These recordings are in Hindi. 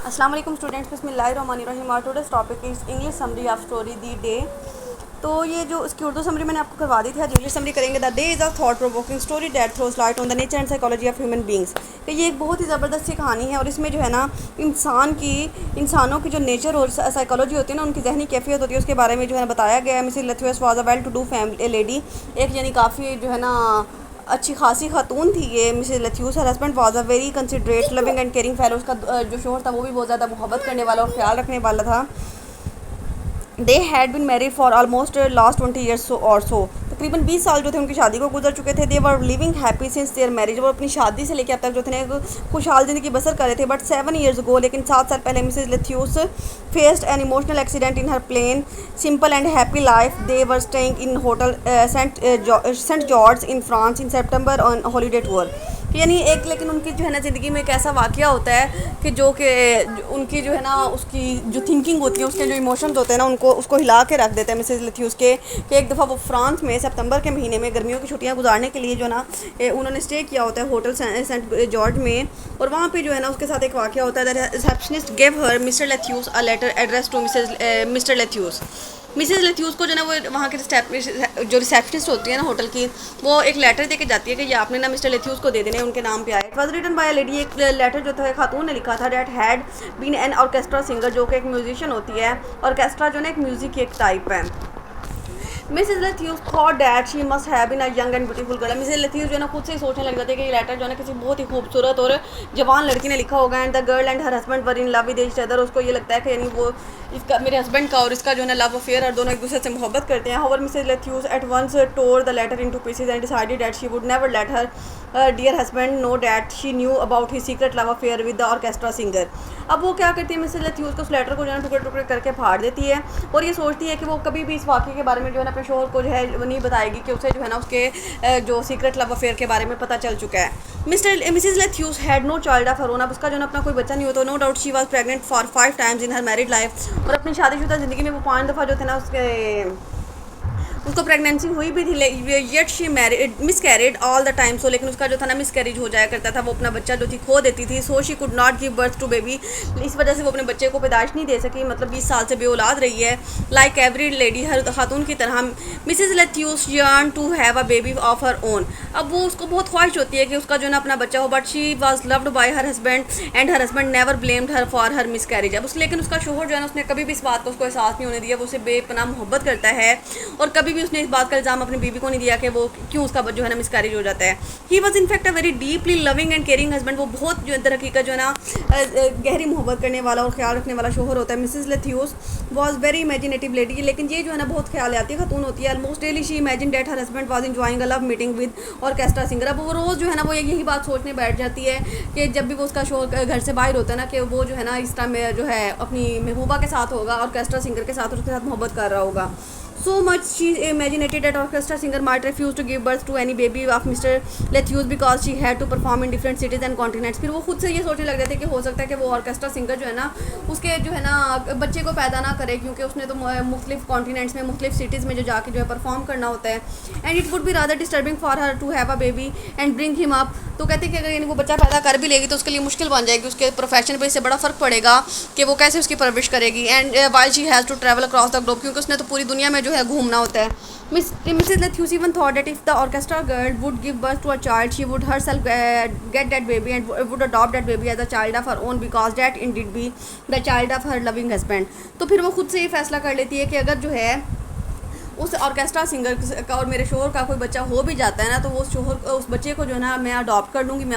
अस्सलाम वालेकुम स्टूडेंट्स, बिस्मिल्लाहिर्रहमानिर्रहीम। Our today's topic is English summary of story the day. तो ये जो इसकी उर्दू समरी मैंने आपको करवा दी थी, आज इंग्लिश समरी करेंगे। The day is a thought provoking story that throws light on the nature and psychology of human beings. कि ये एक बहुत ही ज़बरदस्त सी कहानी है और इसमें जो है ना इंसानों की जो नेचर और साइकोलॉजी होती है ना, उनकी जहनी कैफियत होती है, उसके बारे में जो है बताया गया है। Mrs Latheus was a well to do family lady, एक यानी काफ़ी जो है ना अच्छी खासी खातून थी ये Mrs Latheus. Her husband was a very considerate loving and caring fellow. उसका जो शोहर था वो भी बहुत ज़्यादा मोहब्बत करने वाला और ख्याल रखने वाला था। They had been married for almost last 20 years और सो। तकरीबन 20 साल जो थे उनकी शादी को गुजर चुके थे। They were living happy since their marriage. वो अपनी शादी से लेकर अब तक जो थे खुशहाल ज़िंदगी बसर कर रहे थे। बट 7 ईयर्स गो, लेकिन 7 साल पहले Mrs Latheus faced an emotional accident in her plain simple and happy life. They were staying in hotel Saint George in France in September on holiday tour. यानी एक लेकिन उनकी जो है ना ज़िंदगी में एक ऐसा वाक़या होता है कि जो उनकी जो है ना उसकी जो थिंकिंग होती है, उसके जो इमोशंस होते हैं ना, उनको उसको हिला के रख देते हैं मिसेस लथ्यूस के। कि एक दफ़ा वो फ्रांस में सितंबर के महीने में गर्मियों की छुट्टियां गुजारने के लिए जो ना उन्होंने स्टे किया होता है होटल सेंट जॉर्ज में। और वहाँ पे जो है ना उसके साथ एक वाक़या होता है। The receptionist give her Mr Latheus a letter address to Mr Latheus. Mrs Latheus को जो ना वो वहाँ के जो रिसेप्शनिस्ट होती है ना होटल की, वो एक लेटर दे के जाती है कि ये आपने ना मिस्टर लथ्यूस को दे देने, उनके नाम पे आए। It was written by lady. एक लेटर जो था खातून ने लिखा था। That had been an orchestra singer, जो कि एक म्यूजिशियन होती है। ऑर्केस्ट्रा जो ना एक म्यूज़िक की एक टाइप है। Mrs Latheus thought that she must have been a young and beautiful girl. Mrs Latheus जो है ना खुद से ही सोचने लग जाती है कि ये लेटर जो है ना किसी बहुत ही खूबसूरत और जवान लड़की ने लिखा होगा। And the girl and her husband were in love with each other. उसको ये लगता है कि यानी वो इसका मेरे हस्बैंड का और इसका जो है ना लव अफेयर और दोनों एक दूसरे से मोहब्बत करते हैं। However Mrs Latheus at once tore the letter into pieces and decided that she would never let her dear husband know that she knew about his secret love affair with the orchestra singer. अब वो क्या करती है मिसेस लथ्यूस को उस लेटर को जो है टुकड़े टुकड़े करके फाड़ देती है और ये सोचती है कि वो कभी भी इस वाक़े के बारे में जो है ना अपने शोहर को जो है नहीं बताएगी कि उसे जो है ना उसके जो सीक्रेट लव अफेयर के बारे में पता चल चुका है। Mrs Latheus had no child of her own. अब उसका जो है अपना कोई बच्चा नहीं होता। No doubt she was pregnant for 5 times in her married life. और अपनी शादीशुदा ज़िंदगी में वो 5 दफ़ा जो थे ना उसको प्रेगनेंसी हुई भी थी। Yet she miscarried all the time. So लेकिन उसका जो था ना मिस कैरिज हो जाया करता था, वो अपना बच्चा जो थी खो देती थी। So she could not give birth to baby. इस वजह से वो अपने बच्चे को पैदाइश नहीं दे सकी, मतलब 20 साल से बेऔलाद रही है। लाइक एवरी लेडी, हर खातून की तरह Mrs Latheus yearn to have a baby of her own. अब वो उसको बहुत ख्वाहिश होती है कि उसका जो है ना अपना बच्चा हो। But she was loved by her husband and her husband never blamed her for her miss carriage. अब लेकिन उसका शोहर जो है ना उसने कभी भी इस बात को उसको एहसास नहीं होने दिया। वो उसे बेपनाह मोहब्बत करता है और कभी भी उसने इस बात का इल्ज़ाम अपनी बीवी को नहीं दिया कि वो क्यों उसका जो है ना मिसकैरेज हो जाता है। He was in fact a very deeply loving and caring husband. वो बहुत जो अंदर हकीकत जो है ना गहरी मोहब्बत करने वाला और ख्याल रखने वाला शोहर होता है। Mrs Latheus was very imaginative lady. लेकिन ये जो है ना बहुत ख्याल आती है खातून होती है। Almost daily she imagine that her husband was enjoying a love meeting with orchestra singer. अब वो रोज़ जो है ना वो यही बात सोचने बैठ जाती है कि जब भी वो उसका शोहर घर से बाहर होता है ना कि वो जो है ना इस टाइम जो है अपनी महबूबा के साथ होगा, ऑर्केस्ट्रा सिंगर के साथ, और उसके साथ मोहब्बत कर रहा होगा। So much she imaginated that orchestra singer might refuse to give birth to any baby of Mr. Lethewes because she had to perform in different cities and continents। फिर वो खुद से ये सोचने लग रहे थे कि हो सकता है कि वो ऑर्केस्ट्रा सिंगर जो है ना उसके जो है ना बच्चे को पैदा ना करे, क्योंकि उसने तो मुख्तलिफ कॉन्टिनेंट्स में मुख्तलिफ सिटीज़ में जो जाके जो है परफॉर्म करना होता है। And it would be rather disturbing for her to have a baby and bring him up. तो कहते हैं कि अगर वो बच्चा पैदा कर भी लेगी तो उसके लिए मुश्किल बन जाएगी, उसके प्रोफेशन पर इससे बड़ा फ़र्क पड़ेगा कि वो कैसे उसकी परवरिश करेगी। And while she has to travel across the globe, क्योंकि उसने तो पूरी दुनिया में जो है घूमना होता है। Mrs. Lethewes even thought that if the orchestra girl would give birth to a child, she would herself get that baby and would adopt that baby as a child of her own because that indeed be the child of her loving husband। तो फिर वो खुद से ये फैसला कर लेती है कि अगर जो है उस ऑर्केस्ट्रा सिंगर का और मेरे शोहर का कोई बच्चा हो भी जाता है ना, तो वो उस बच्चे को जो है ना मैं अडॉप्ट कर लूँगी, मैं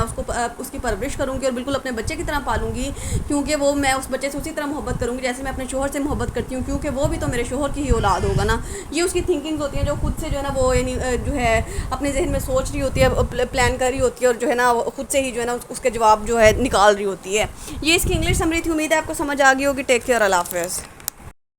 उसकी परवरिश करूँगी और बिल्कुल अपने बच्चे की तरह पालूँगी, क्योंकि वो मैं उस बच्चे से उसी तरह मोहब्बत करूँगी जैसे मैं अपने शोहर से मोहब्बत करती हूँ, क्योंकि वो भी तो मेरे शोहर की ही औलाद होगा ना। ये उसकी थिंकिंग्स होती हैं जो खुद से जो है ना वो यानी जो है अपने जहन में सोच रही होती है, प्लान कर रही होती है और जो है ना खुद से ही जो है ना उसके जवाब जो है निकाल रही होती है। ये इसकी इंग्लिश समरी थी। उम्मीद है आपको समझ आ गई होगी। टेक केयर, अल्लाह हाफ़िज़।